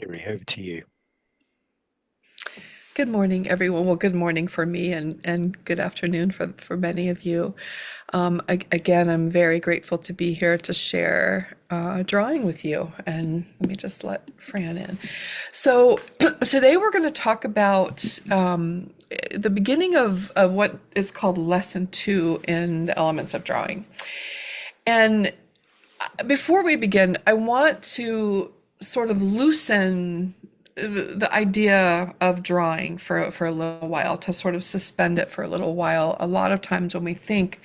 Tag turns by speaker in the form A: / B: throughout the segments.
A: Kateri, over to you.
B: Good morning, everyone. Well, good morning for me and good afternoon for many of you. Again, I'm very grateful to be here to share drawing with you. And let me just let Fran in. So today we're going to talk about the beginning of what is called lesson two in the elements of drawing. And before we begin, I want to sort of loosen the idea of drawing for a little while, to sort of suspend it for a little while. A lot of times when we think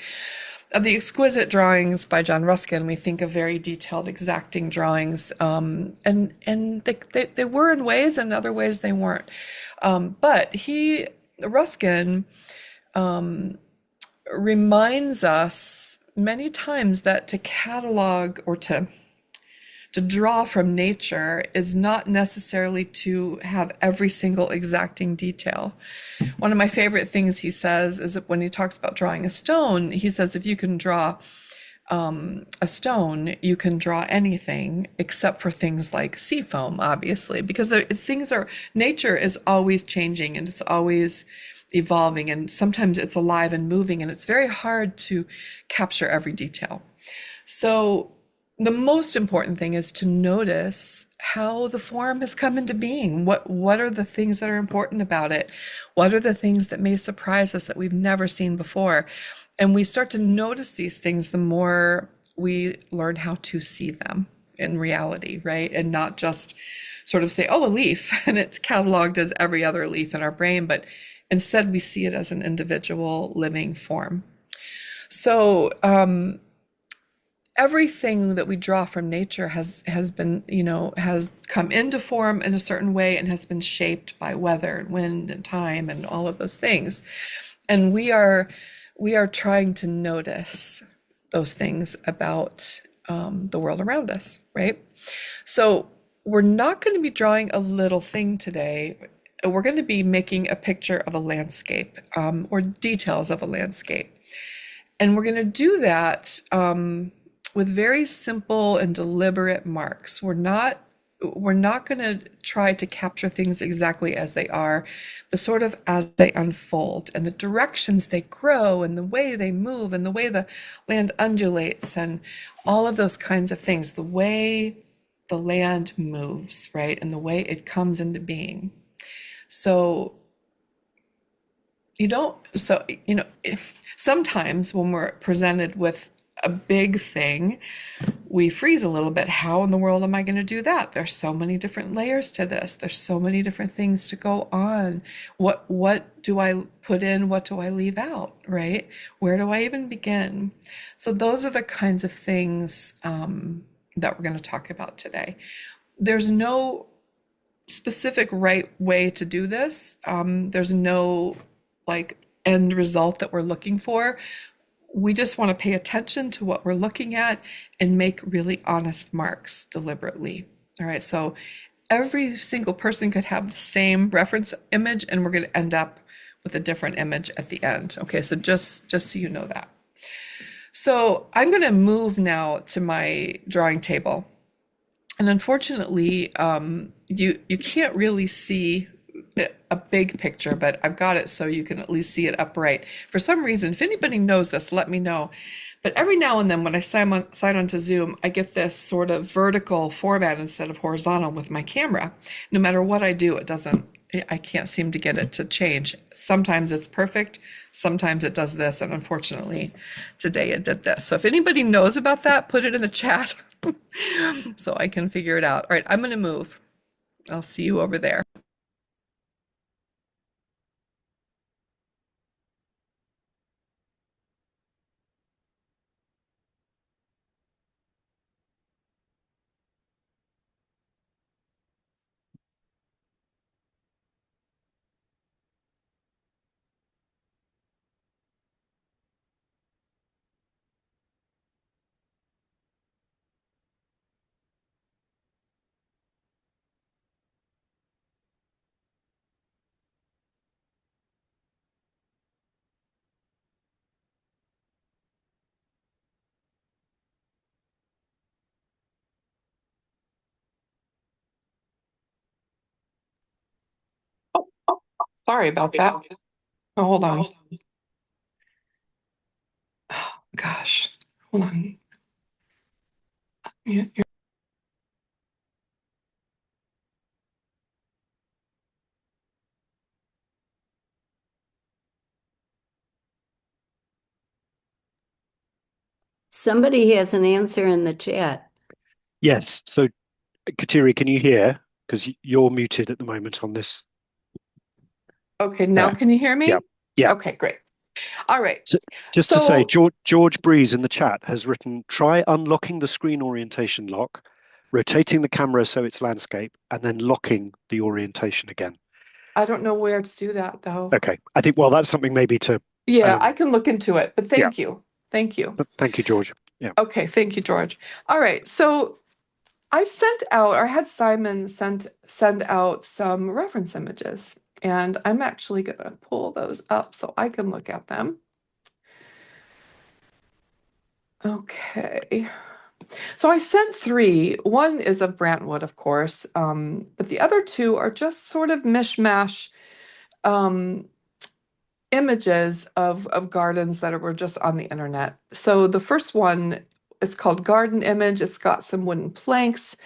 B: of the exquisite drawings by John Ruskin, we think of very detailed, exacting drawings, and they were in ways, and other ways they weren't. But Ruskin, reminds us many times that to catalog or to draw from nature is not necessarily to have every single exacting detail. One of my favorite things he says is that when he talks about drawing a stone, he says if you can draw a stone, you can draw anything except for things like sea foam, obviously, because nature is always changing and it's always evolving, and sometimes it's alive and moving, and it's very hard to capture every detail. So the most important thing is to notice how the form has come into being. What are the things that are important about it? What are the things that may surprise us that we've never seen before? And we start to notice these things the more we learn how to see them in reality, right? And not just sort of say, oh, a leaf, and it's cataloged as every other leaf in our brain, but instead we see it as an individual living form. So everything that we draw from nature has been, has come into form in a certain way and has been shaped by weather and wind and time and all of those things. And we are trying to notice those things about the world around us, right? So we're not going to be drawing a little thing today. We're going to be making a picture of a landscape, or details of a landscape. And we're going to do that with very simple and deliberate marks. We're not going to try to capture things exactly as they are, but sort of as they unfold and the directions they grow and the way they move and the way the land undulates and all of those kinds of things, the way the land moves, right? And the way it comes into being. So you don't, so, sometimes when we're presented with a big thing, we freeze a little bit. How in the world am I going to do that? There's so many different layers to this. There's so many different things to go on. What do I put in? What do I leave out? Right? Where do I even begin? So those are the kinds of things that we're going to talk about today. There's no specific right way to do this. There's no like end result that we're looking for. We just want to pay attention to what we're looking at and make really honest marks deliberately. All right, so every single person could have the same reference image, and we're going to end up with a different image at the end. Okay, so just so you know that. So I'm going to move now to my drawing table. And unfortunately, you can't really see a big picture, but I've got it so you can at least see it upright. For some reason, if anybody knows this, let me know. But every now and then when I sign onto Zoom, I get this sort of vertical format instead of horizontal with my camera. No matter what I do, I can't seem to get it to change. Sometimes it's perfect, sometimes it does this, and unfortunately, today it did this. So if anybody knows about that, put it in the chat so I can figure it out. All right, I'm going to move. I'll see you over there. Sorry about that. Oh, hold on. Oh, gosh. Hold on.
A: Somebody has an answer in the chat.
C: Yes. So, Kateri, can you hear? Because you're muted at the moment on this.
B: Okay, now
C: There.
B: can you hear
C: Yeah.
B: me?
C: Yeah.
B: Okay, great. All right.
C: So, just to say,
B: So
C: George Breeze in the chat has written, try unlocking the screen orientation lock, rotating the camera so it's landscape, and then locking the orientation again.
B: I don't know where to do that though.
C: Okay. I think, well, that's something maybe to,
B: Yeah, I
C: um,
B: can look into it, but
C: yeah.
B: thank you. Thank you.
C: Thank you, George. Yeah.
B: Okay, thank you, George. All right. So I sent out, or I had Simon send out some reference images, and I'm actually going to pull those up so I can look at them. Okay. So I sent three. One is of Brantwood, of course, but the other two are just sort of mishmash um, images of gardens that were just on the internet. So the first one is called Garden Image. It's got some wooden planks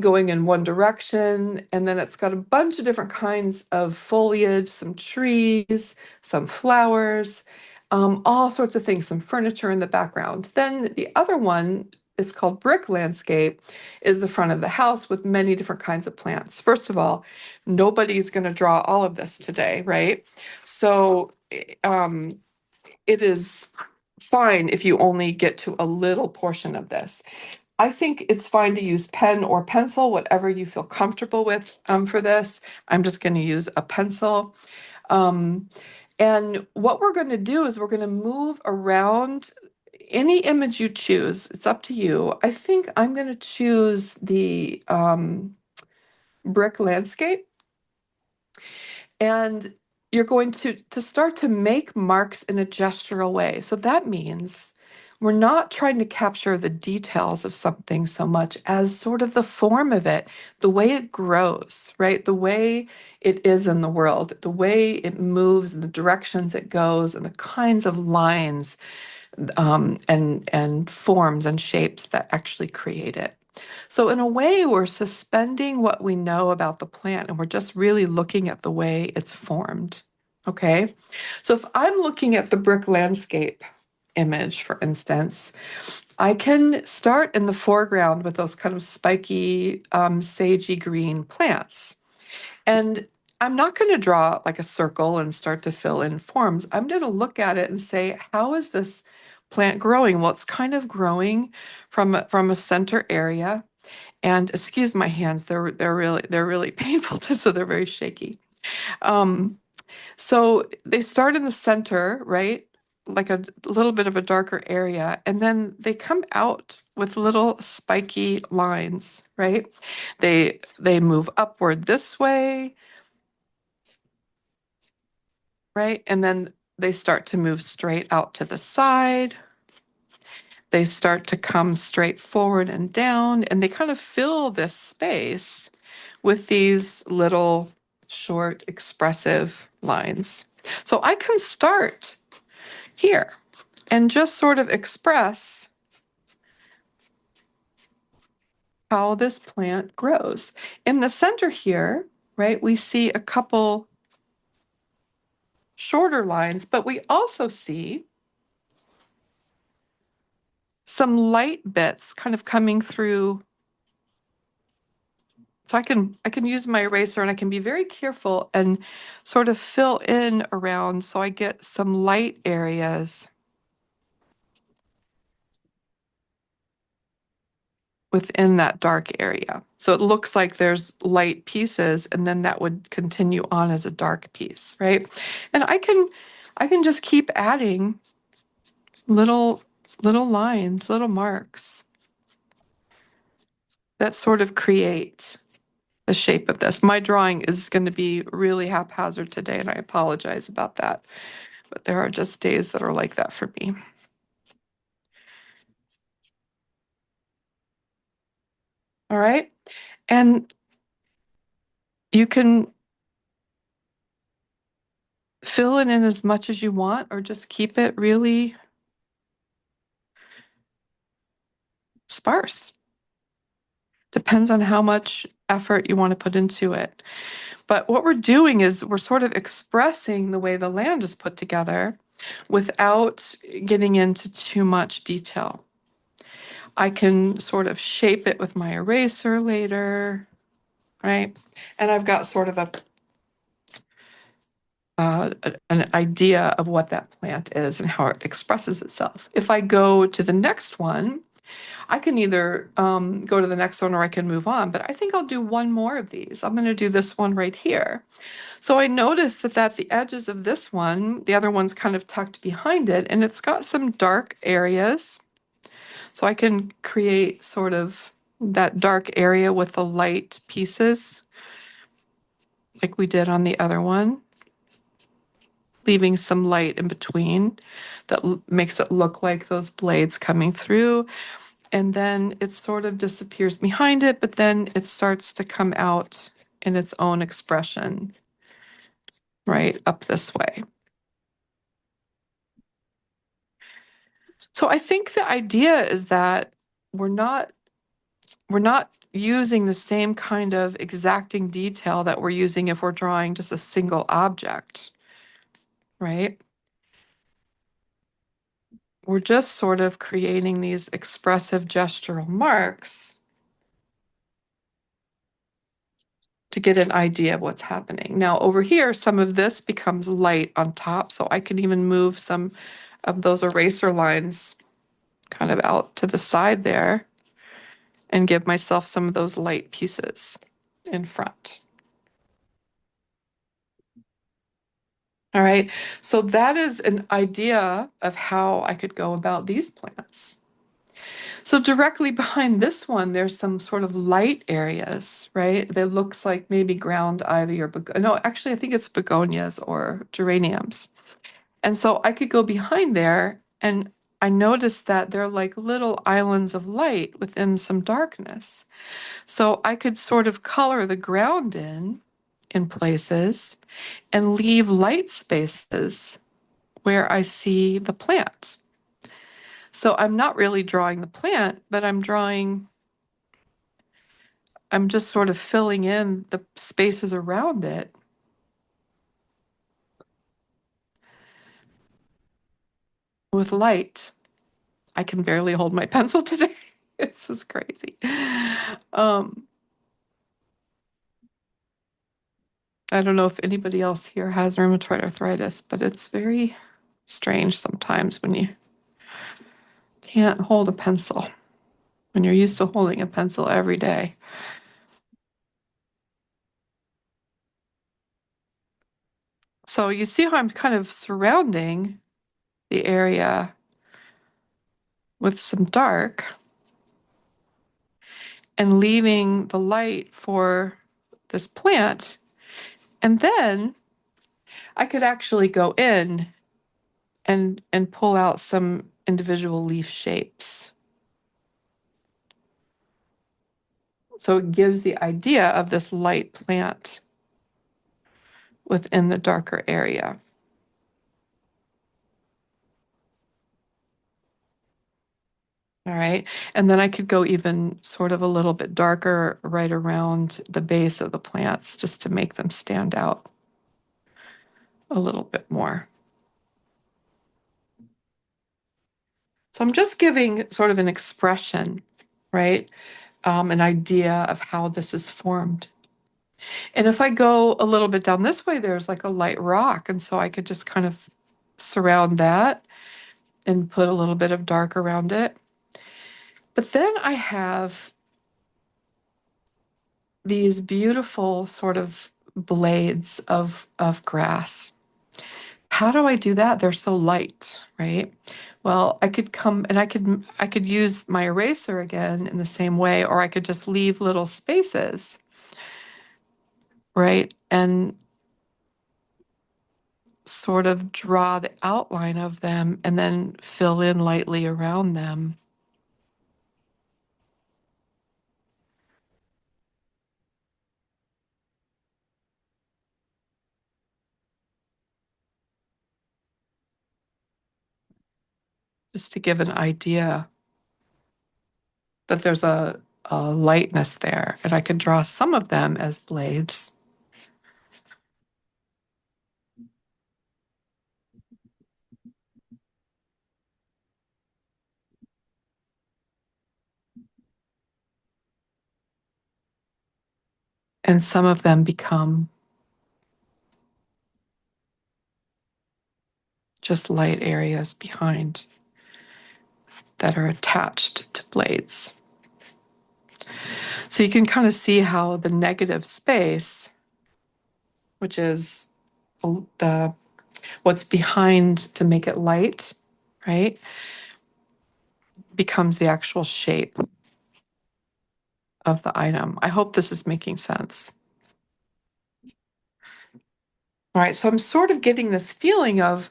B: going in one direction, and then it's got a bunch of different kinds of foliage, some trees, some flowers, all sorts of things, some furniture in the background. Then the other one is called Brick Landscape, is the front of the house with many different kinds of plants. First of all, nobody's going to draw all of this today, right? So um, it is fine if you only get to a little portion of this. I think it's fine to use pen or pencil, whatever you feel comfortable with for this. I'm just going to use a pencil. Um, and what we're going to do is we're going to move around any image you choose. It's up to you. I think I'm going to choose the brick landscape. And you're going to start to make marks in a gestural way. So that means we're not trying to capture the details of something so much as sort of the form of it, the way it grows, right? The way it is in the world, the way it moves, and the directions it goes, and the kinds of lines and forms and shapes that actually create it. So in a way, we're suspending what we know about the plant and we're just really looking at the way it's formed. Okay. So if I'm looking at the brick landscape image, for instance, I can start in the foreground with those kind of spiky, sagey green plants. And I'm not going to draw like a circle and start to fill in forms. I'm going to look at it and say, how is this plant growing? Well, it's kind of growing from a center area. And excuse my hands, they're really painful too, so they're very shaky. Um, so they start in the center, right? Like a little bit of a darker area, and then they come out with little spiky lines, right? They move upward this way, right? And then they start to move straight out to the side. They start to come straight forward and down, and they kind of fill this space with these little short expressive lines. So I can start here and just sort of express how this plant grows. In the center here, right, we see a couple shorter lines, but we also see some light bits kind of coming through. So I can use my eraser and I can be very careful and sort of fill in around so I get some light areas within that dark area. So it looks like there's light pieces and then that would continue on as a dark piece, right? And I can just keep adding little little lines, little marks that sort of create the shape of this. My drawing is going to be really haphazard today, and I apologize about that. But there are just days that are like that for me. All right. And you can fill it in as much as you want, or just keep it really sparse. Depends on how much effort you want to put into it. But what we're doing is we're sort of expressing the way the land is put together without getting into too much detail. I can sort of shape it with my eraser later, right? And I've got sort of an idea of what that plant is and how it expresses itself. If I go to the next one, I can either go to the next one or I can move on, but I think I'll do one more of these. I'm going to do this one right here. So I noticed that at the edges of this one, the other one's kind of tucked behind it, and it's got some dark areas. So I can create sort of that dark area with the light pieces like we did on the other one, leaving some light in between that makes it look like those blades coming through. And then it sort of disappears behind it, but then it starts to come out in its own expression right up this way. So I think the idea is that we're not we're not using the same kind of exacting detail that we're using if we're drawing just a single object, right? We're just sort of creating these expressive gestural marks to get an idea of what's happening. Now over here, some of this becomes light on top, so I can even move some of those eraser lines kind of out to the side there and give myself some of those light pieces in front. All right, so that is an idea of how I could go about these plants. So directly behind this one, there's some sort of light areas, right? That looks like maybe ground ivy or, no, actually, I think it's begonias or geraniums. And so I could go behind there and I noticed that they're like little islands of light within some darkness. So I could sort of color the ground in places and leave light spaces where I see the plant. So I'm not really drawing the plant, but I'm just sort of filling in the spaces around it with light. I can barely hold my pencil today. This is crazy. Um, I don't know if anybody else here has rheumatoid arthritis, but it's very strange sometimes when you can't hold a pencil, when you're used to holding a pencil every day. So you see how I'm kind of surrounding the area with some dark and leaving the light for this plant. And then I could actually go in and pull out some individual leaf shapes. So it gives the idea of this light plant within the darker area. All right. And then I could go even sort of a little bit darker right around the base of the plants just to make them stand out a little bit more. So I'm just giving sort of an expression, right? An idea of how this is formed. And if I go a little bit down this way, there's like a light rock. And so I could just kind of surround that and put a little bit of dark around it. But then I have these beautiful sort of blades of grass. How do I do that? They're so light, right? Well, I could come and I could use my eraser again in the same way, or I could just leave little spaces, right? And sort of draw the outline of them and then fill in lightly around them. just to give an idea that there's a lightness there. And I could draw some of them as blades. And some of them become just light areas behind that are attached to blades. So you can kind of see how the negative space, which is the what's behind to make it light, right, becomes the actual shape of the item. I hope this is making sense. All right, so I'm sort of getting this feeling of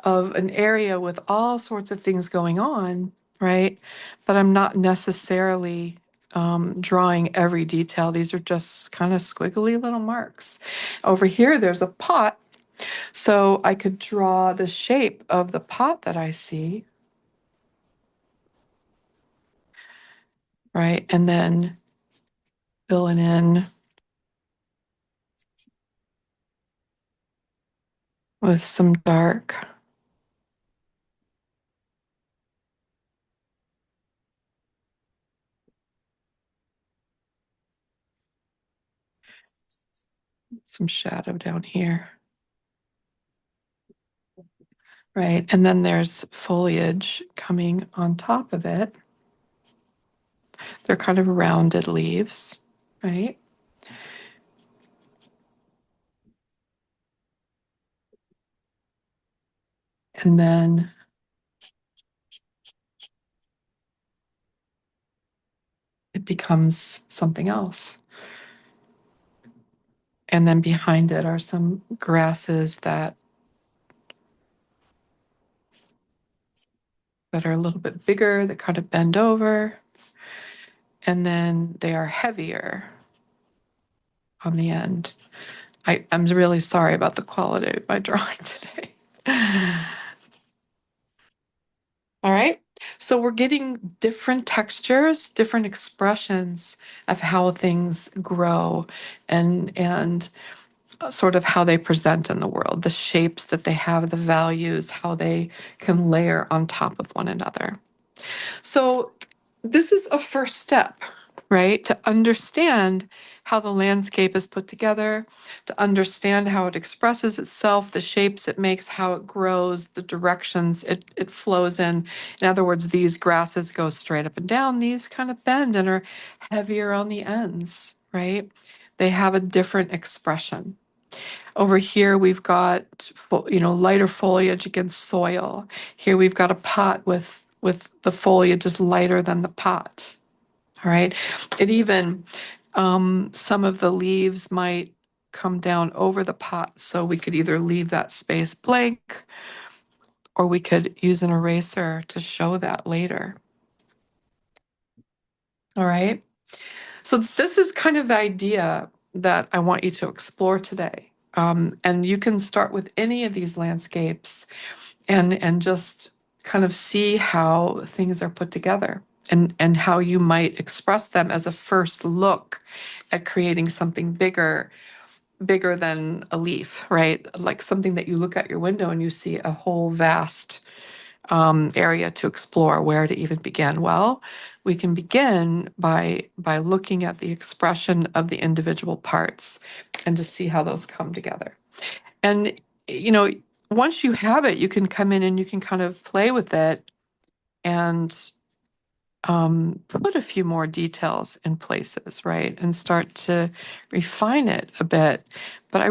B: an area with all sorts of things going on, right? But I'm not necessarily drawing every detail. These are just kind of squiggly little marks. Over here, there's a pot. So I could draw the shape of the pot that I see, right? And then fill it in with some dark. Some shadow down here. Right. And then there's foliage coming on top of it. They're kind of rounded leaves, right? And then it becomes something else. And then behind it are some grasses that are a little bit bigger, that kind of bend over. And then they are heavier on the end. I'm really sorry about the quality of my drawing today. All right. So we're getting different textures, different expressions of how things grow and sort of how they present in the world, the shapes that they have, the values, how they can layer on top of one another. So this is a first step, right? To understand how the landscape is put together, to understand how it expresses itself, the shapes it makes, how it grows, the directions it flows in. In other words, these grasses go straight up and down, these kind of bend and are heavier on the ends, right? They have a different expression. Over here, we've got, lighter foliage against soil. Here we've got a pot with the foliage is lighter than the pot. All right. It even, some of the leaves might come down over the pot. So we could either leave that space blank or we could use an eraser to show that later. All right. So this is kind of the idea that I want you to explore today. And you can start with any of these landscapes and just kind of see how things are put together and how you might express them as a first look at creating something bigger than a leaf, right? Like something that you look at your window and you see a whole vast area to explore. Where to even begin? Well, we can begin by looking at the expression of the individual parts and to see how those come together. And you know, once you have it, you can come in and you can kind of play with it and put a few more details in places, right? And start to refine it a bit. But I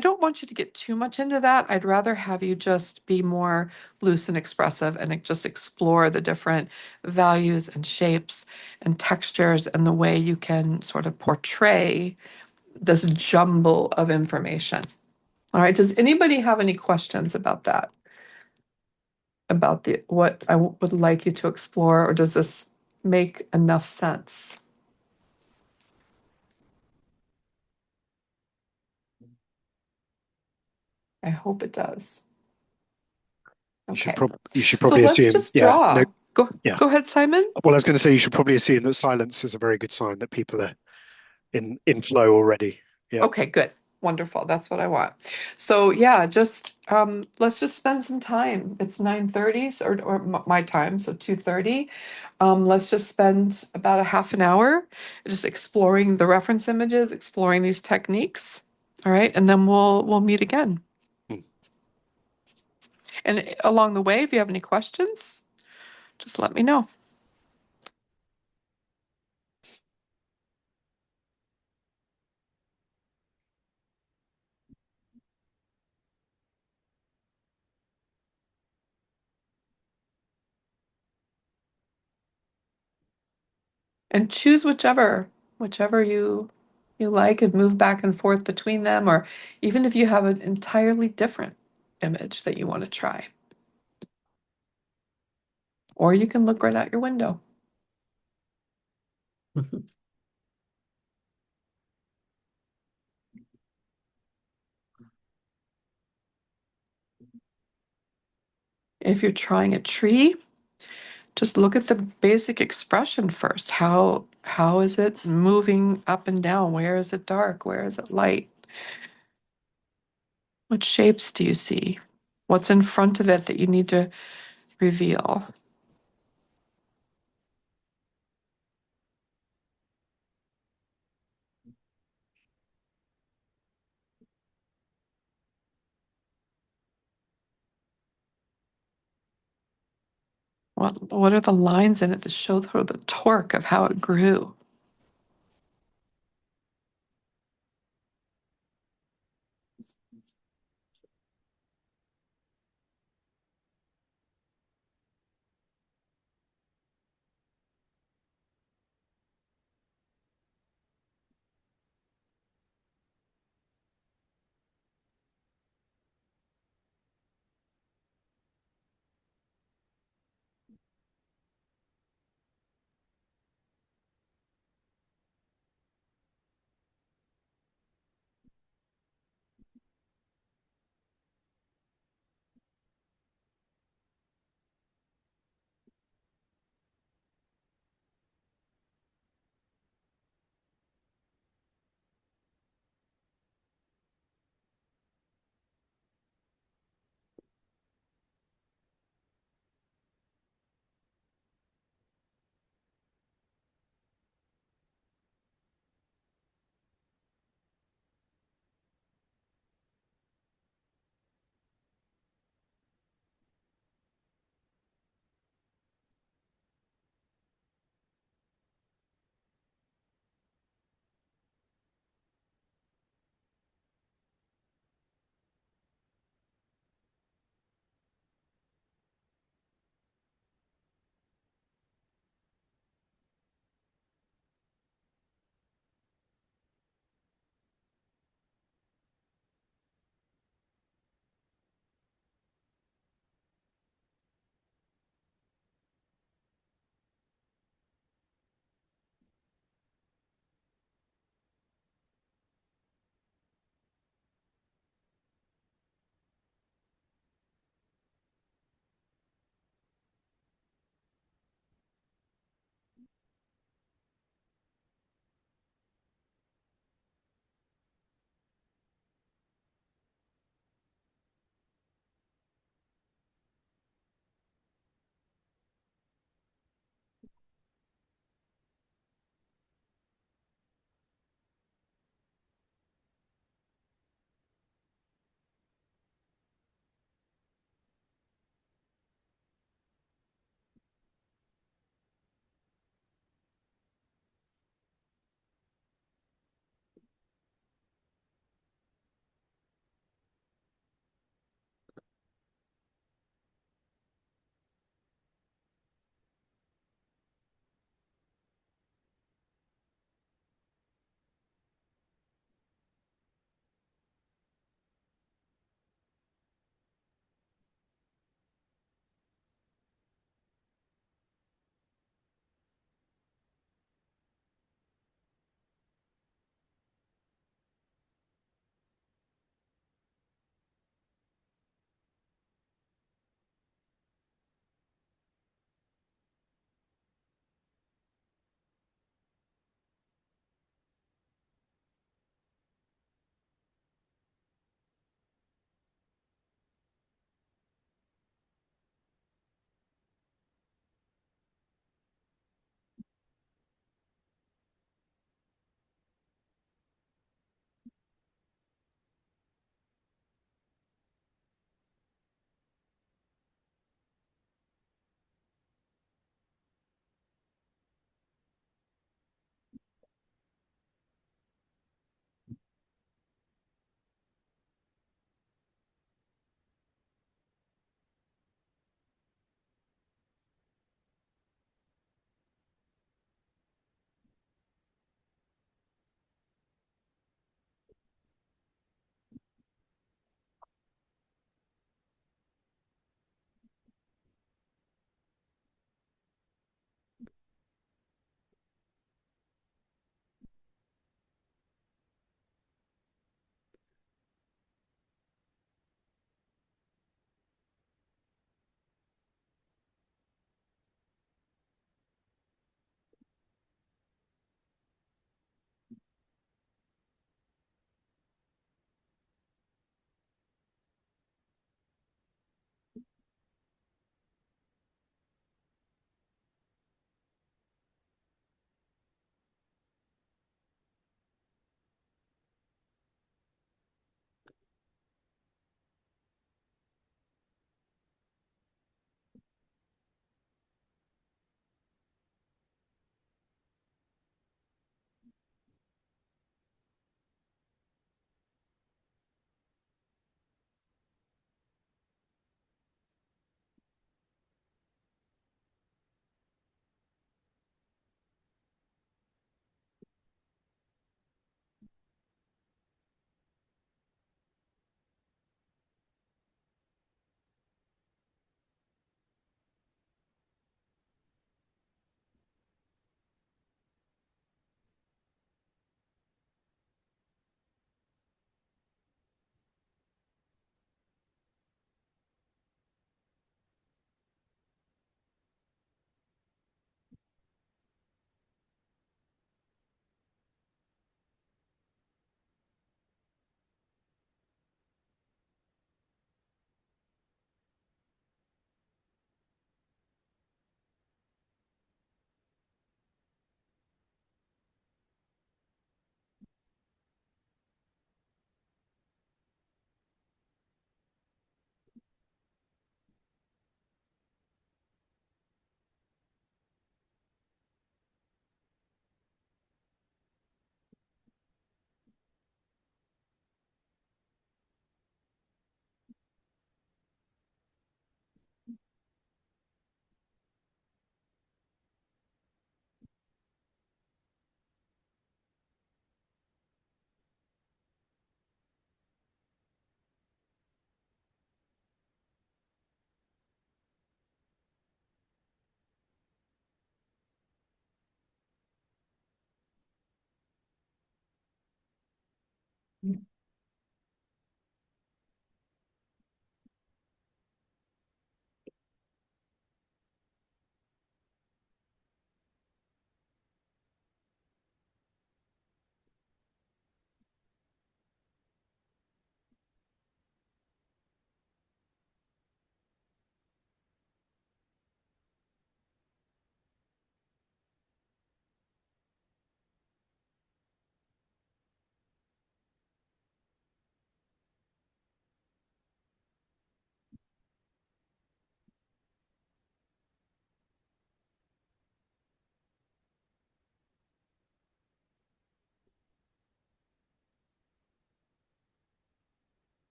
B: don't want you to get too much into that. I'd rather have you just be more loose and expressive and just explore the different values and shapes and textures and the way you can sort of portray this jumble of information. All right. Does anybody have any questions about that? About the what I would like you to explore, or does this make enough sense? I hope it does. Okay.
C: You should
B: So
C: probably
B: let's
C: assume,
B: just
C: yeah, no,
B: draw.
C: yeah.
B: Go ahead, Simon.
C: Well, I was going to say you should probably assume that silence is a very good sign that people are in flow already. Yeah.
B: Okay, good. Wonderful. That's what I want. So yeah, just let's just spend some time. It's 9:30 my time, so 2:30. Let's just spend about a half an hour just exploring the reference images, exploring these techniques. All right, and then we'll meet again.
C: Hmm.
B: And along the way, if you have any questions, just let me know. And choose whichever you like and move back and forth between them, or even if you have an entirely different image that you want to try. Or you can look right out your window. If you're trying a tree, just look at the basic expression first. How is it moving up and down? Where is it dark? Where is it light? What shapes do you see? What's in front of it that you need to reveal? What are the lines in it that show the torque of how it grew?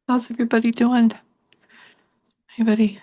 B: How's everybody doing? Anybody?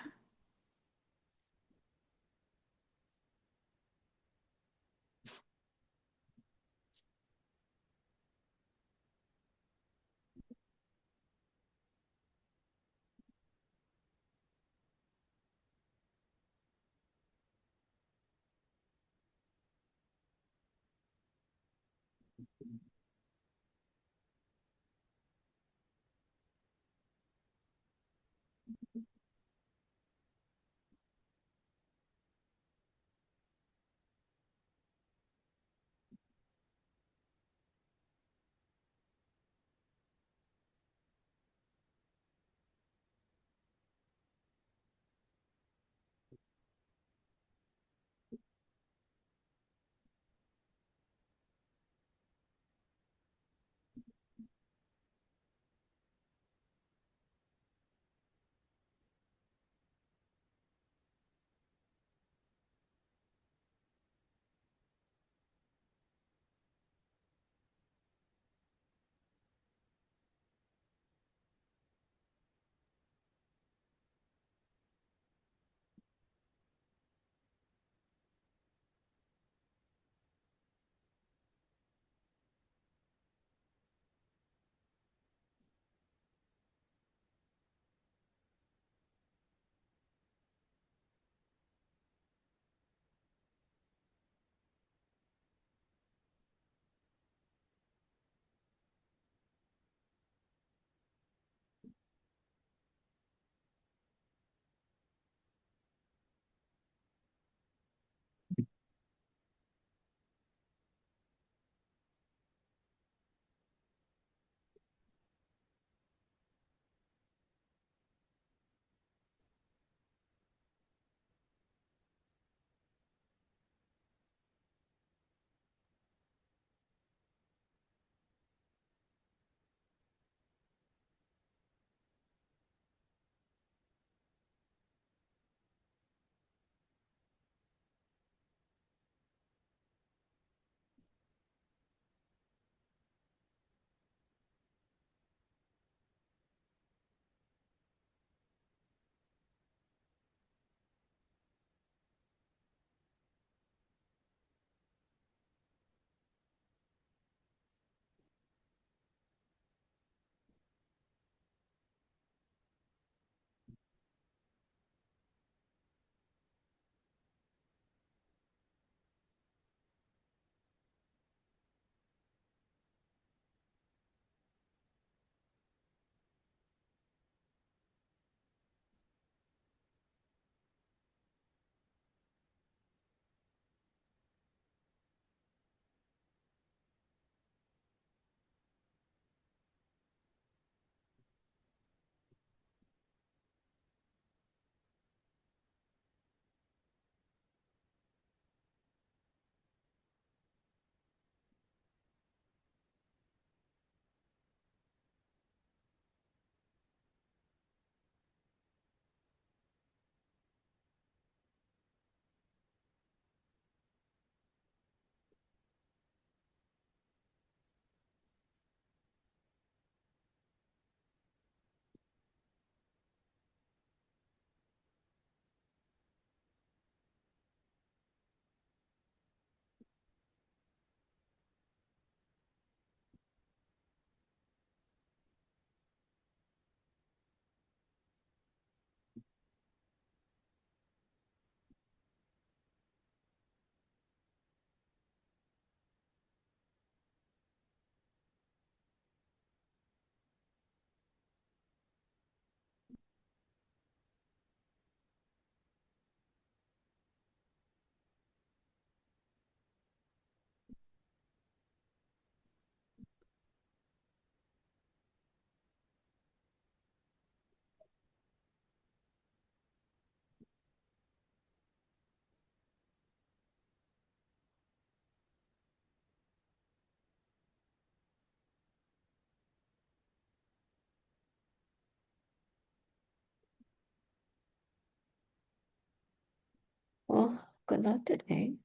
A: Well, good luck today.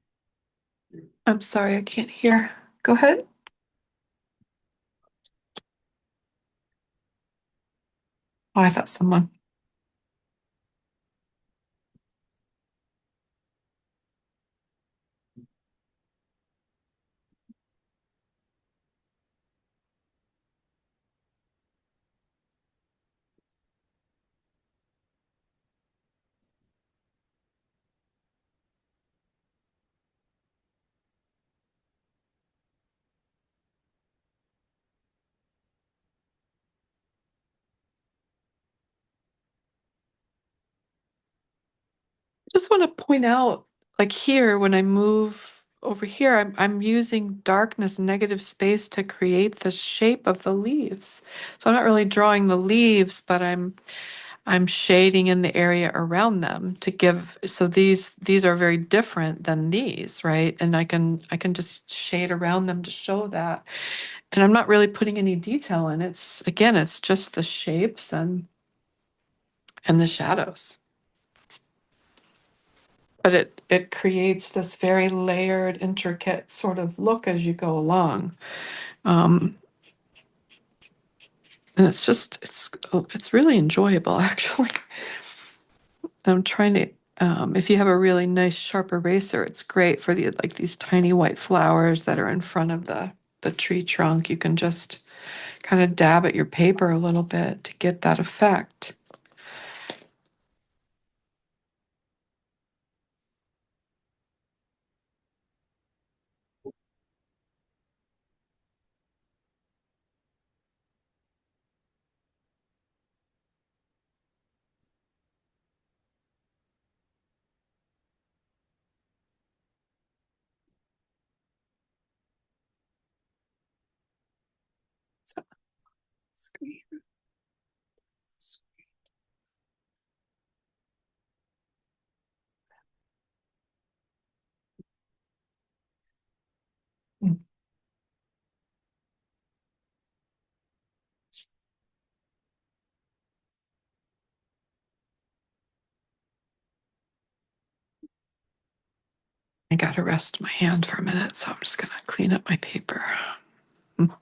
B: I'm sorry, I can't hear. Go ahead. Oh, I thought someone. Just want to point out, like here, when I move over here, I'm using darkness, negative space to create the shape of the leaves. So I'm not really drawing the leaves, but I'm shading in the area around them to give, so these are very different than these, right? And I can just shade around them to show that. And I'm not really putting any detail in. It's again, it's just the shapes and the shadows. But it creates this very layered, intricate sort of look as you go along. Um, and it's really enjoyable actually. I'm trying to if you have a really nice sharp eraser, it's great for the like these tiny white flowers that are in front of the tree trunk. You can just kind of dab at your paper a little bit to get that effect. So, screen. Mm, I got to rest my hand for a minute, so I'm just gonna clean up my paper. Mm.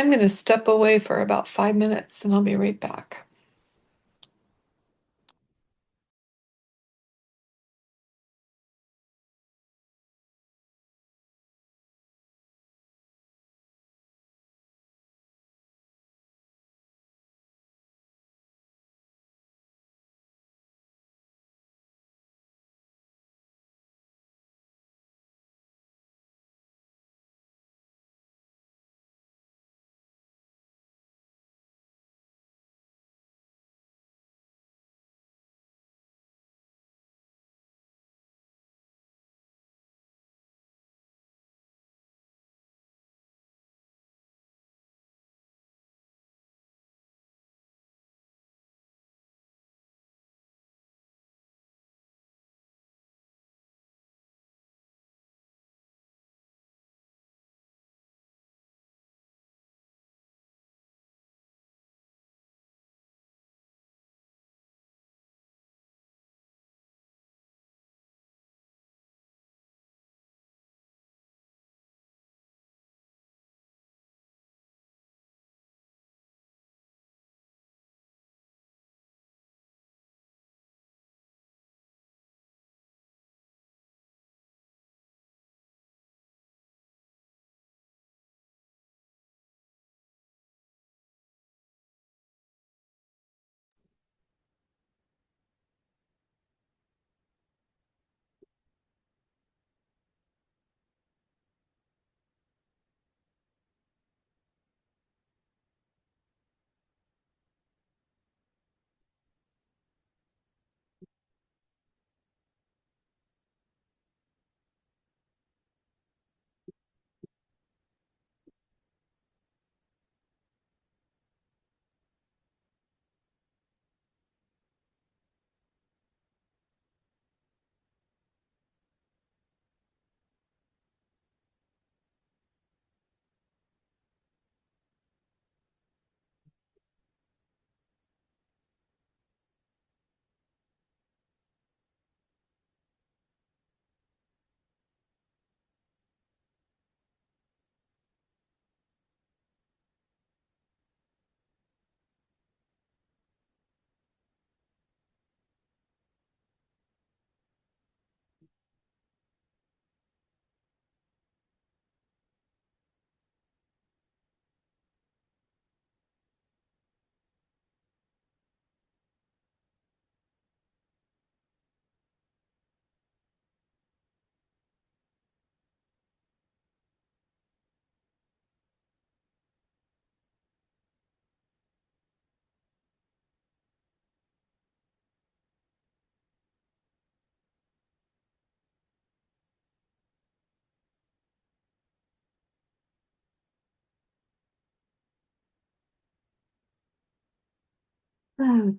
B: I'm going to step away for about 5 minutes and I'll be right back. Hmm.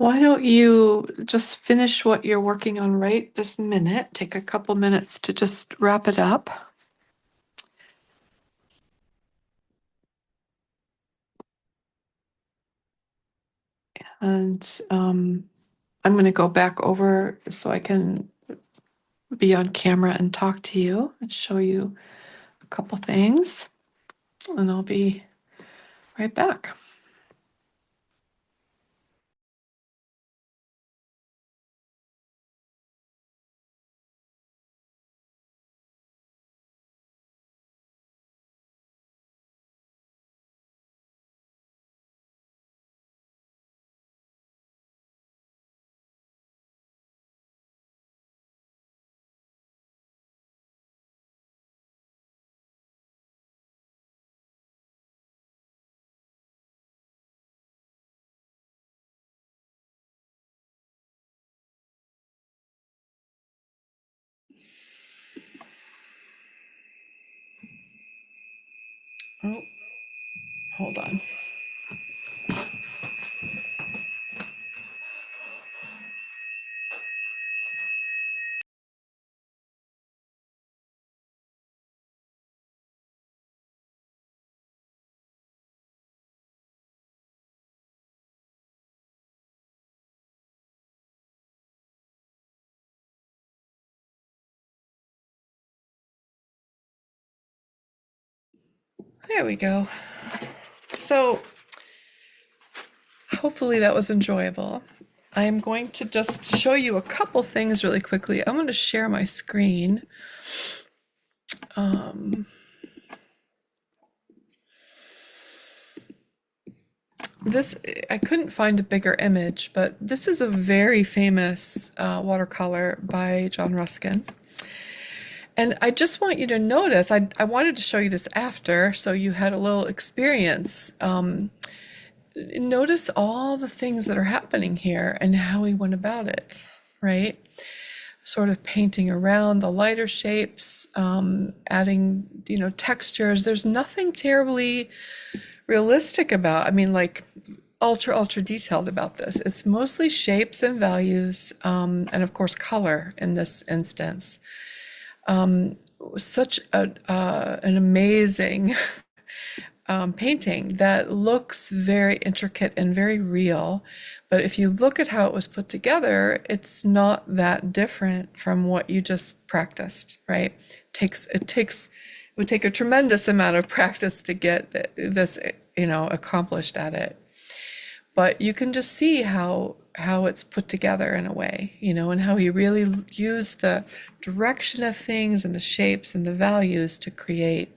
B: Why don't you just finish what you're working on right this minute? Take a couple minutes to just wrap it up. And I'm going to go back over so I can be on camera and talk to you and show you a couple things. And I'll be right back. Oh, hold on. There we go. So hopefully that was enjoyable. I am going to just show you a couple things really quickly. I'm going to share my screen. This, I couldn't find a bigger image, but this is a very famous watercolor by John Ruskin. And I just want you to notice, I wanted to show you this after, so you had a little experience. Notice all the things that are happening here and how he went about it, right? Sort of painting around the lighter shapes, adding, textures. There's nothing terribly realistic about, I mean, like ultra detailed about this. It's mostly shapes and values, and of course color in this instance. Such an amazing painting that looks very intricate and very real. But if you look at how it was put together, it's not that different from what you just practiced, right? It would take a tremendous amount of practice to get this, accomplished at it. But you can just see how it's put together in a way, and how he really used the direction of things and the shapes and the values to create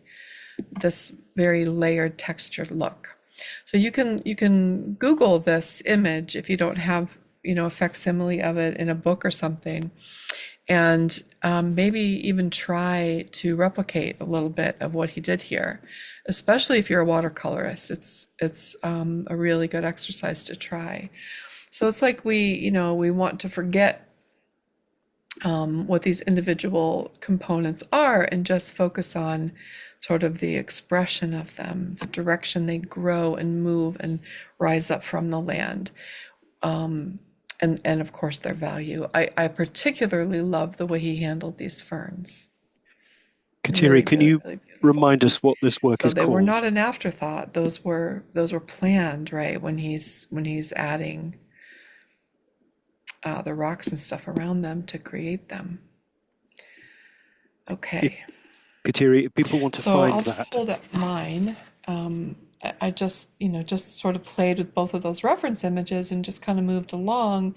B: this very layered textured look. So you can Google this image if you don't have, a facsimile of it in a book or something, and maybe even try to replicate a little bit of what he did here, especially if you're a watercolorist. It's a really good exercise to try. So it's like we want to forget what these individual components are and just focus on sort of the expression of them, the direction they grow and move and rise up from the land. And of course their value. I particularly love the way he handled these ferns.
C: Kateri,
B: Really,
C: can
B: really,
C: you
B: really beautiful.
C: remind us what this work
B: So
C: is
B: they were
C: called?
B: not an afterthought. Those were planned, right? When he's adding the rocks and stuff around them to create them. Okay.
C: Kateri, if people want to
B: So
C: find
B: I'll just
C: that,
B: hold up mine. I just, just sort of played with both of those reference images and just kind of moved along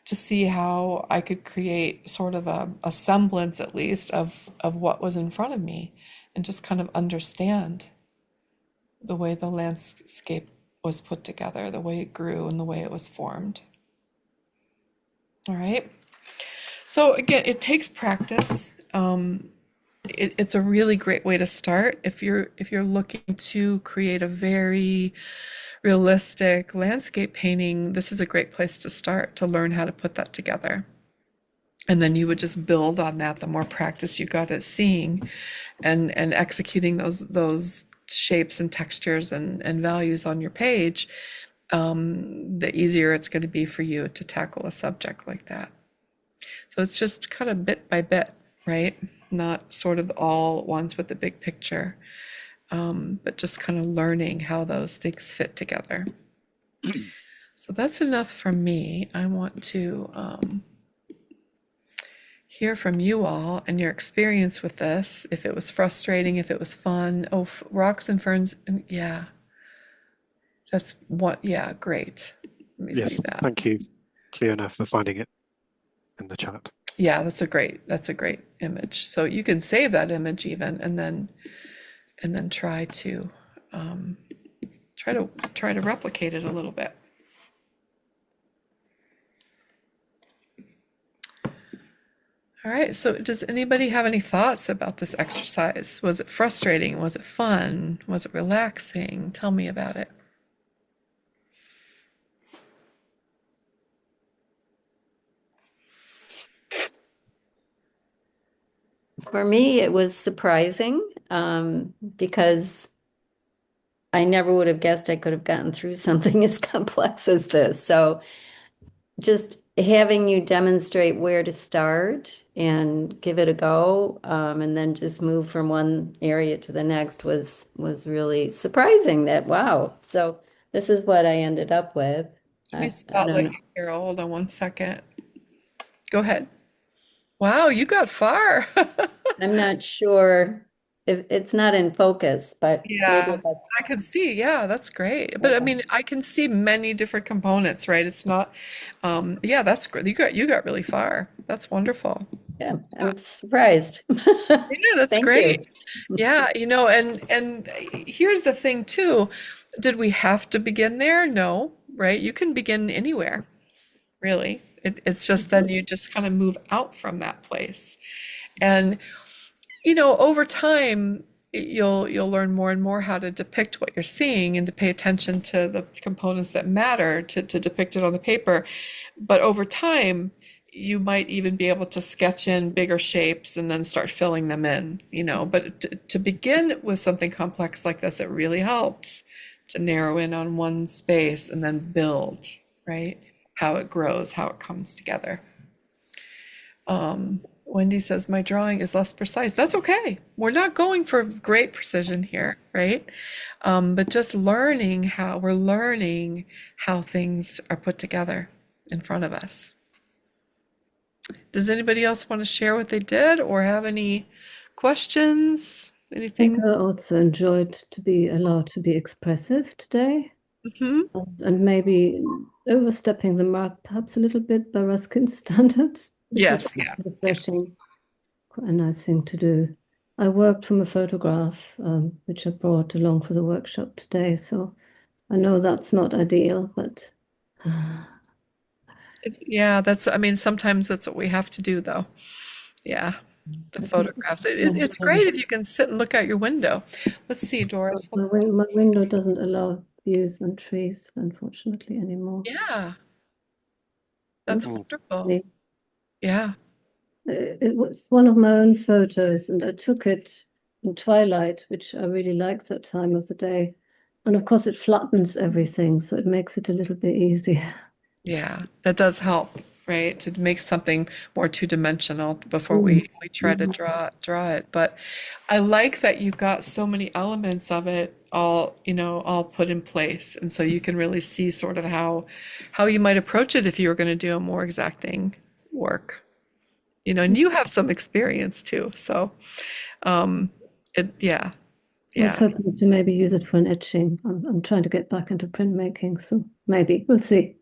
B: to see how I could create sort of a semblance, at least, of what was in front of me, and just kind of understand the way the landscape was put together, the way it grew, and the way it was formed. All right. So again, it takes practice. It's a really great way to start if you're looking to create a very realistic landscape painting. This is a great place to start to learn how to put that together. And then you would just build on that the more practice you got at seeing and executing those shapes and textures and values on your page. the easier it's going to be for you to tackle a subject like that. So it's just kind of bit by bit, right? Not sort of all at once with the big picture, but just kind of learning how those things fit together. So that's enough from me. I want to hear from you all and your experience with this. If it was frustrating, if it was fun. Oh, rocks and ferns. Yeah, that's what. Yeah, great. Let me see
C: Yes,
B: that.
C: thank you, Cleona, for finding it in the chat.
B: Yeah, that's a great image. So you can save that image even, and then try to try to replicate it a little bit. All right, so does anybody have any thoughts about this exercise? Was it frustrating? Was it fun? Was it relaxing? Tell me about it.
A: For me, it was surprising because I never would have guessed I could have gotten through something as complex as this. So just having you demonstrate where to start and give it a go, and then just move from one area to the next was really surprising. That wow. So this is what I ended up with.
B: Let me
A: I don't
B: spotlight
A: know.
B: you, Carol. Hold on one second. Go ahead. Wow, you got far.
A: I'm not sure if it's not in focus, but maybe
B: Yeah,
A: if I
B: I can see. Yeah, that's great. But I
A: okay.
B: mean, I can see many different components, right? It's not, yeah, that's great. You got really far. That's wonderful.
A: Yeah, I'm surprised.
B: Yeah, that's
A: Thank you.
B: great. Yeah, and here's the thing too. Did we have to begin there? No, right? You can begin anywhere, really. It's just then you just kind of move out from that place. And over time, you'll learn more and more how to depict what you're seeing and to pay attention to the components that matter to depict it on the paper. But over time, you might even be able to sketch in bigger shapes and then start filling them in. But to begin with something complex like this, it really helps to narrow in on one space and then build, right? How it grows, how it comes together. Wendy says, my drawing is less precise. That's okay. We're not going for great precision here, right? But just we're learning how things are put together in front of us. Does anybody else want to share what they did or have any questions?
D: I think
B: Anything?
D: I also enjoyed to be allowed to be expressive today
B: Hmm.
D: and maybe overstepping the mark perhaps a little bit by Ruskin's standards, which was
B: Yes, yeah.
D: refreshing, quite a nice thing to do. I worked from a photograph, which I brought along for the workshop today, so I know that's not ideal, but
B: Yeah, I mean, sometimes that's what we have to do, though. Yeah, the photographs. It's great if you can sit and look out your window. Let's see, Doris.
D: my window doesn't allow views on trees, unfortunately, anymore.
B: Yeah, that's
C: Mm.
B: wonderful. Yeah,
D: It was one of my own photos, and I took it in twilight, which I really like that time of the day. And of course, it flattens everything, so it makes it a little bit easier.
B: yeah, that does help, right? To make something more two-dimensional before
D: Mm.
B: we try to draw it. But I like that you've got so many elements of it all put in place, and so you can really see sort of how you might approach it if you were going to do a more exacting work. And you have some experience too. So, yeah,
D: I was
B: yeah,
D: hoping to maybe use it for an etching. I'm trying to get back into printmaking, so maybe we'll see.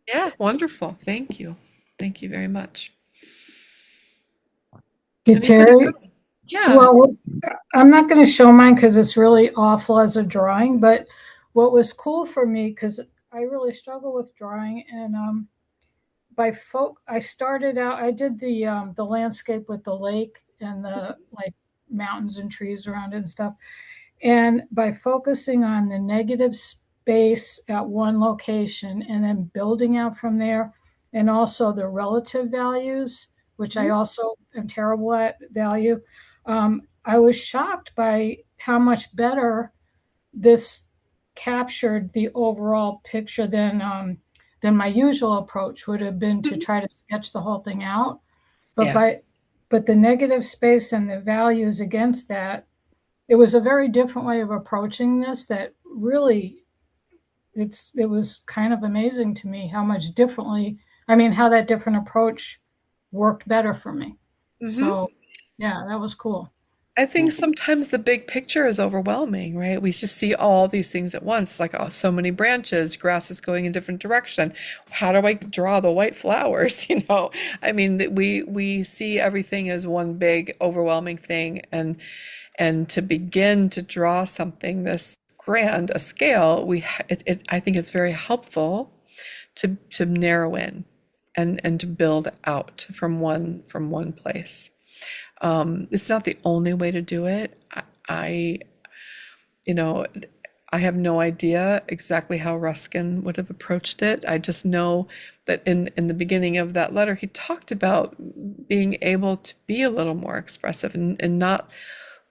B: yeah, wonderful. Thank you. Thank you very much.
E: Hey,
B: Anybody?
E: Terry,
B: Yeah.
E: well, I'm not going to show mine because it's really awful as a drawing, but what was cool for me, because I really struggle with drawing, and I started out, I did the landscape with the lake and the like mountains and trees around it and stuff. And by focusing on the negative space at one location and then building out from there, and also the relative values, which I also am terrible at value, I was shocked by how much better this captured the overall picture than my usual approach would have been to try to sketch the whole thing out. But
B: Yeah.
E: but the negative space and the values against that, it was a very different way of approaching this that really it was kind of amazing to me how much differently, I mean, how that different approach worked better for me.
B: Hmm.
E: So yeah, that was cool.
B: I think sometimes the big picture is overwhelming, right? We just see all these things at once, like, oh, so many branches, grass is going in different direction. How do I draw the white flowers? I mean, we see everything as one big overwhelming thing, and to begin to draw something this grand a scale, I think it's very helpful to narrow in and to build out from one place. It's not the only way to do it. I, you know, I have no idea exactly how Ruskin would have approached it. I just know that in the beginning of that letter, he talked about being able to be a little more expressive and not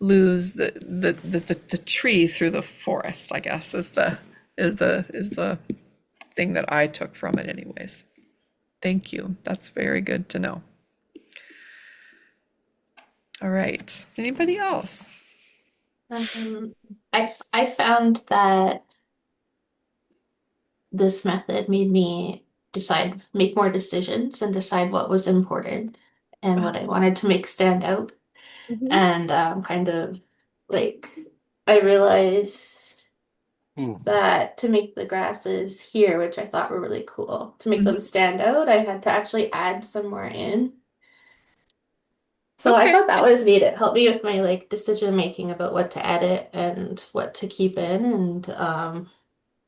B: lose the tree through the forest, I guess, is the thing that I took from it anyways. Thank you. That's very good to know. All right. Anybody else?
F: I found that this method made me make more decisions and decide what was important and what I wanted to make stand out.
B: Mhm.
F: And kind of like, I realized
C: Mm.
F: that to make the grasses here, which I thought were really cool, to make them
B: Mhm.
F: stand out, I had to actually add some more in. So I
B: Okay.
F: thought that was neat. It helped me with my like decision making about what to edit and what to keep in. And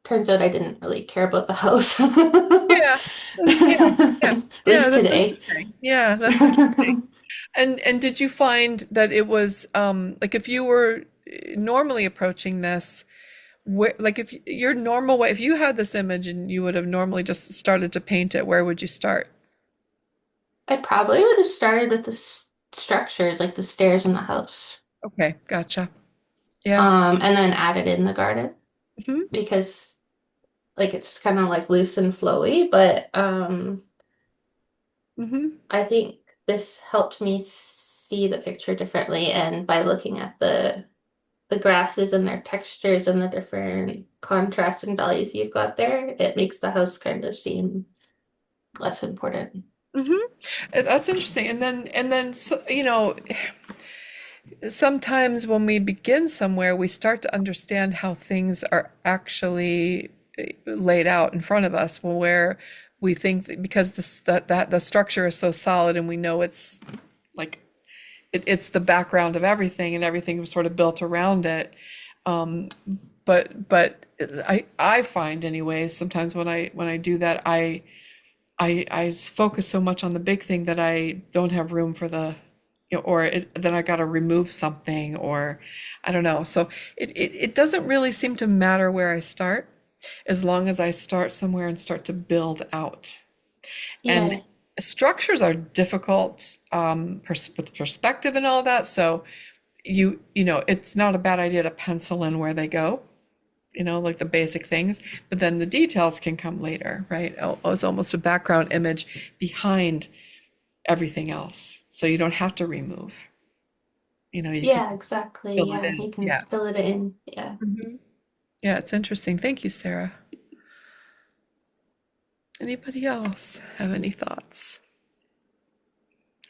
F: turns out I didn't really care about the house.
B: Yeah. Yeah. Yeah.
F: At
B: Yeah.
F: least
B: That's
F: today.
B: interesting. Yeah, that's interesting. And did you find that it was like if you were normally approaching this, like if your normal way, if you had this image and you would have normally just started to paint it, where would you start?
F: I probably would have started with the structures, like the stairs in the house,
B: Okay, gotcha. Yeah.
F: and then added in the garden
B: Hmm.
F: because like it's just kind of like loose and flowy. But
B: Hmm.
F: I think this helped me see the picture differently, and by looking at the grasses and their textures and the different contrast and values you've got there, it makes the house kind of seem less important.
B: Hmm. That's interesting. And then so, sometimes when we begin somewhere, we start to understand how things are actually laid out in front of us, where we think that because that the structure is so solid and we know it's like it's the background of everything and everything was sort of built around it. Um, but I find anyways sometimes when I do that I focus so much on the big thing that I don't have room for then I got to remove something, or I don't know. So it doesn't really seem to matter where I start as long as I start somewhere and start to build out. And
F: Yeah.
B: structures are difficult with perspective and all that. So it's not a bad idea to pencil in where they go, like the basic things, but then the details can come later, right? Oh, it's almost a background image behind everything else. So you don't have to remove, you can
F: Yeah, exactly.
B: fill it
F: Yeah,
B: in.
F: you can
B: Yeah.
F: fill it in. Yeah.
B: Mhm. Yeah, it's interesting. Thank you, Sarah. Anybody else have any thoughts?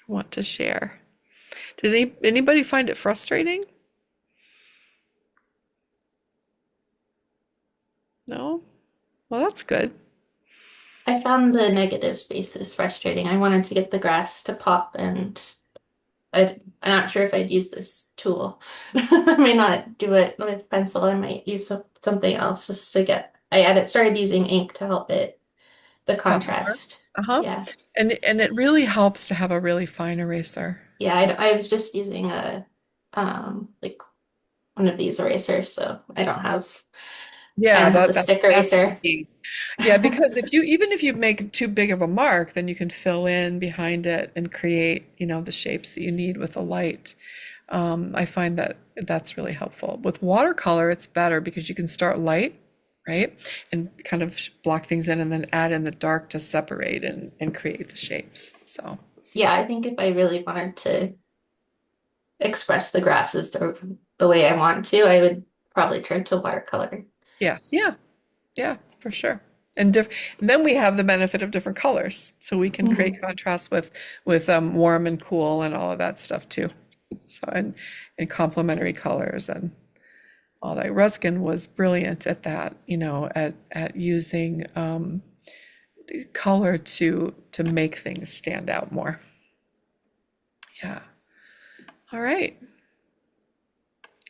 B: Want to share? Did anybody find it frustrating? No? Well, that's good.
F: I found the negative spaces frustrating. I wanted to get the grass to pop, and I'm not sure if I'd use this tool. I may not do it with pencil. I might use something else just to get. Started using ink to help the
B: Pop more.
F: contrast.
B: Uh-huh.
F: Yeah.
B: And it really helps to have a really fine eraser.
F: Yeah, I was just using like one of these erasers, so I
B: Yeah,
F: don't have
B: that
F: the stick
B: that's the
F: eraser.
B: key. Yeah, because even if you make too big of a mark, then you can fill in behind it and create, the shapes that you need with the light. I find that that's really helpful. With watercolor, it's better because you can start light right? And kind of block things in and then add in the dark to separate and create the shapes. So
F: Yeah, I think if I really wanted to express the grasses the way I want to, I would probably turn to watercolor.
B: yeah, for sure. And then we have the benefit of different colors, so we can create contrast with warm and cool and all of that stuff too. So and complementary colors and all that. Ruskin was brilliant at that, at using color to make things stand out more. Yeah. All right.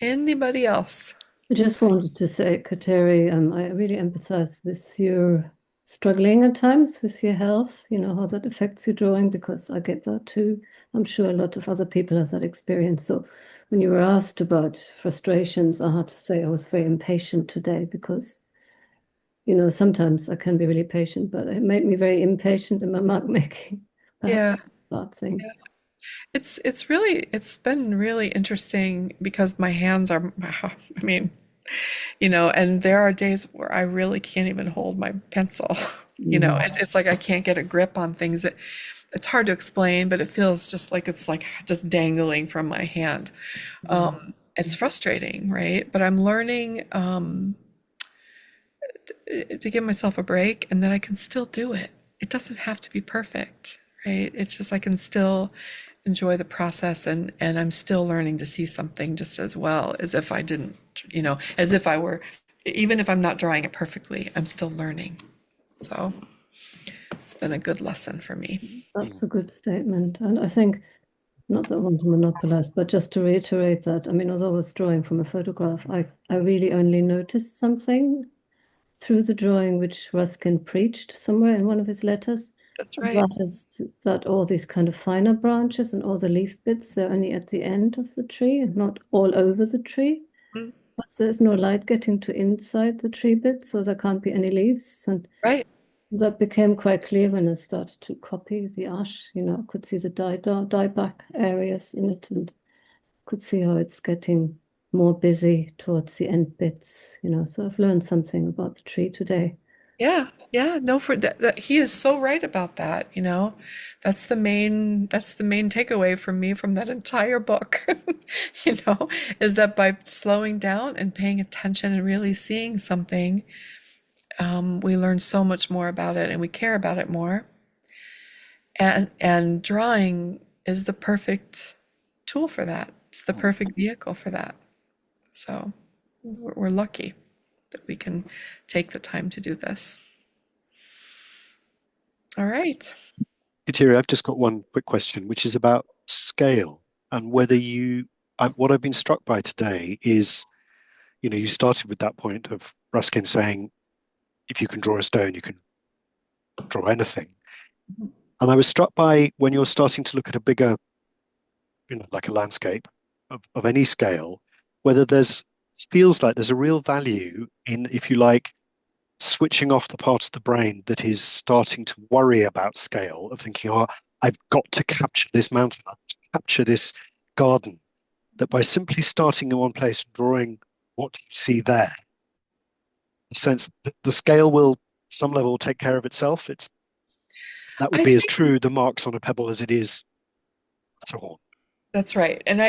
B: Anybody else?
D: I just wanted to say, Kateri, I really empathize with your struggling at times with your health, how that affects your drawing, because I get that too. I'm sure a lot of other people have that experience. So when you were asked about frustrations, I had to say I was very impatient today because, sometimes I can be really patient, but it made me very impatient in my mark making. Perhaps
B: Yeah.
D: a bad thing.
B: It's been really interesting because my hands are, I mean, and there are days where I really can't even hold my pencil. It's like I can't get a grip on things. It's hard to explain, but it feels just like it's like just dangling from my hand. It's frustrating, right? But I'm learning to give myself a break and that I can still do it. It doesn't have to be perfect, right? It's just I can still enjoy the process and I'm still learning to see something just as well as if I didn't, as if I were, even if I'm not drawing it perfectly, I'm still learning. So it's been a good lesson for me.
D: That's a good statement. And I think, not that I want to monopolize, but just to reiterate that, I mean, although I was drawing from a photograph, I really only noticed something through the drawing which Ruskin preached somewhere in one of his letters.
B: That's
D: And
B: right.
D: that is that all these kind of finer branches and all the leaf bits, they're only at the end of the tree and not all over the tree.
B: Mm,
D: But there's no light getting to inside the tree bits, so there can't be any leaves. And
B: right.
D: that became quite clear when I started to copy the ash. I could see the dieback areas in it and could see how it's getting more busy towards the end bits. So I've learned something about the tree today.
B: Yeah. No, for that he is so right about that. That's the main takeaway from me from that entire book, you know, is that by slowing down and paying attention and really seeing something, we learn so much more about it and we care about it more. And drawing is the perfect tool for that. It's the perfect vehicle for that. So we're lucky that we can take the time to do this. All right.
C: Kateri, I've just got one quick question, which is about scale and whether what I've been struck by today is, you started with that point of Ruskin saying, if you can draw a stone, you can draw anything. And I was struck by when you're starting to look at a bigger, like a landscape of any scale, whether feels like there's a real value in, if you like, switching off the part of the brain that is starting to worry about scale, of thinking, oh, I've got to capture this mountain, I've got to capture this garden, that by simply starting in one place, drawing what you see there, in a sense that the scale will, some level, take care of itself. That would
B: I
C: be as
B: think
C: true the marks on a pebble as it is at all.
B: that's right. And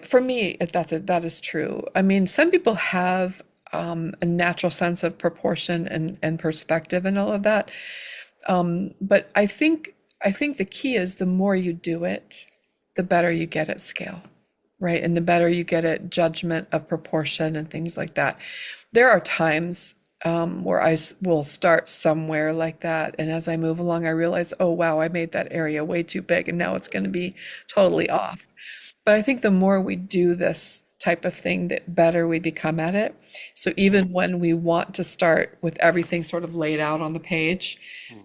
B: for me, that is true. I mean, some people have a natural sense of proportion and perspective and all of that. But I think the key is the more you do it, the better you get at scale, right? And the better you get at judgment of proportion and things like that. There are times where will start somewhere like that, and as I move along, I realize, oh wow, I made that area way too big, and now it's going to be totally off. But I think the more we do this type of thing, the better we become at it. So even when we want to start with everything sort of laid out on the page,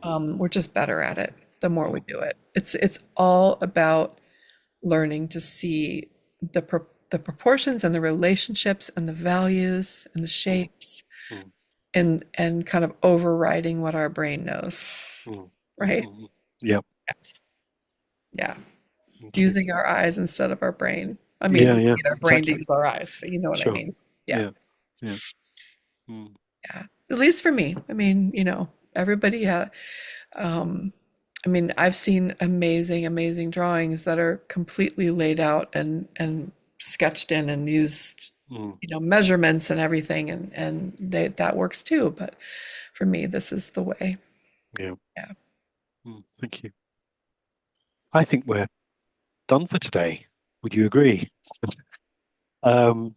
B: we're just better at it the more we do it. It's all about learning to see the proportions and the relationships and the values and the shapes and kind of overriding what our brain knows, right?
C: Yeah.
B: Yeah.
C: Okay.
B: Using our eyes instead of our brain. I mean,
C: Yeah,
B: we
C: yeah,
B: need our brain to
C: exactly.
B: use our eyes, but you know what I
C: Sure.
B: mean. Yeah.
C: Yeah, yeah. Mm.
B: Yeah. At least for me. I mean, everybody um, I mean, I've seen amazing, amazing drawings that are completely laid out and sketched in and used,
C: Mm,
B: measurements and everything, and that works too. But for me, this is the way.
C: yeah.
B: Yeah.
C: Thank you. I think we're done for today. Would you agree? Um,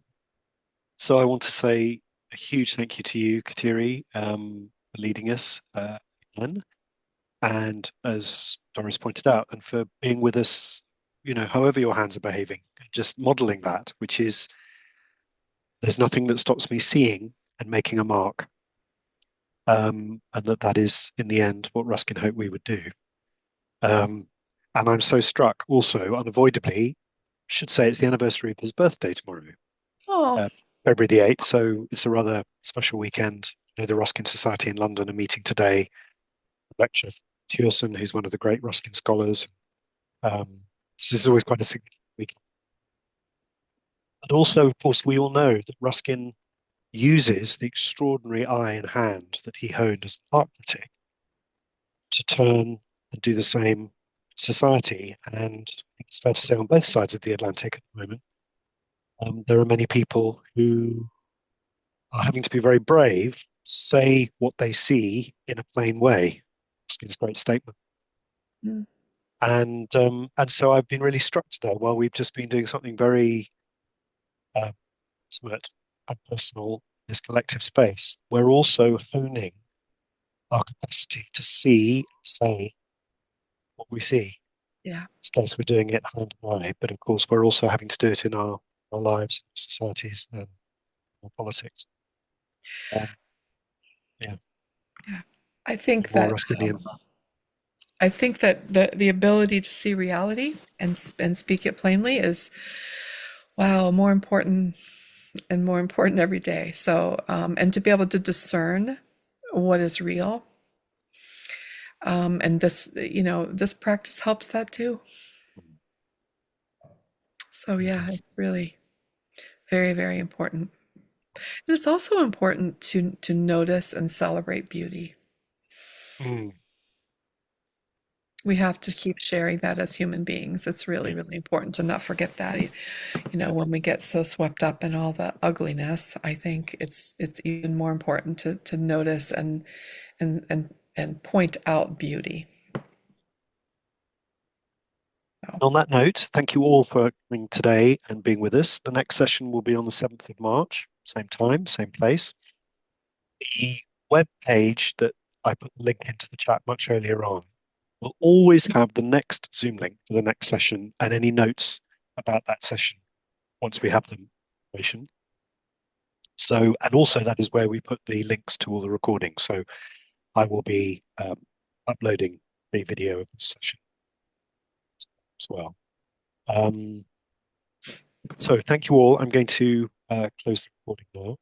C: so I want to say a huge thank you to you, Kateri, for leading us again. And as Doris pointed out, and for being with us, however your hands are behaving, just modeling that, which is there's nothing that stops me seeing and making a mark. And that is, in the end, what Ruskin hoped we would do. Um, and I'm so struck also, unavoidably, should say it's the anniversary of his birthday tomorrow,
B: Oh,
C: uh, February the 8th. So it's a rather special weekend. The Ruskin Society in London are meeting today. A lecture from Thurson, who's one of the great Ruskin scholars. Um, this is always quite a significant weekend. And also, of course, we all know that Ruskin uses the extraordinary eye and hand that he honed as an art critic to turn and do the same society. And I think it's fair to say on both sides of the Atlantic at the moment, there are many people who are having to be very brave to say what they see in a plain way. Ruskin's great statement.
B: mm,
C: And so I've been really struck today while we've just been doing something very uh, intimate and personal in this collective space. We're also honing our capacity to see, say what we see. In
B: yeah.
C: this case, we're doing it hand in eye, but of course, we're also having to do it in our lives, societies, and our politics. Um, yeah,
B: Yeah. I think
C: more
B: that
C: Ruskinian.
B: I think that the ability to see reality and speak it plainly is, wow, more important and more important every day. So, and to be able to discern what is real, and this practice helps that too. So yeah,
C: Yes.
B: it's really very, very important. And it's also important to notice and celebrate beauty.
C: Mm,
B: We have to
C: yes.
B: keep sharing that as human beings. It's really,
C: Yeah.
B: really important to not forget that. When we get so swept up in all the ugliness, I think it's even more important to notice and point out beauty. So,
C: And on that note, thank you all for coming today and being with us. The next session will be on the 7th of March, same time, same place. The web page that I put the link into the chat much earlier on will always have the next Zoom link for the next session and any notes about that session once we have them. So, and also that is where we put the links to all the recordings. So I will be uploading the video of this session as well. So thank you all. I'm going to close the recording now.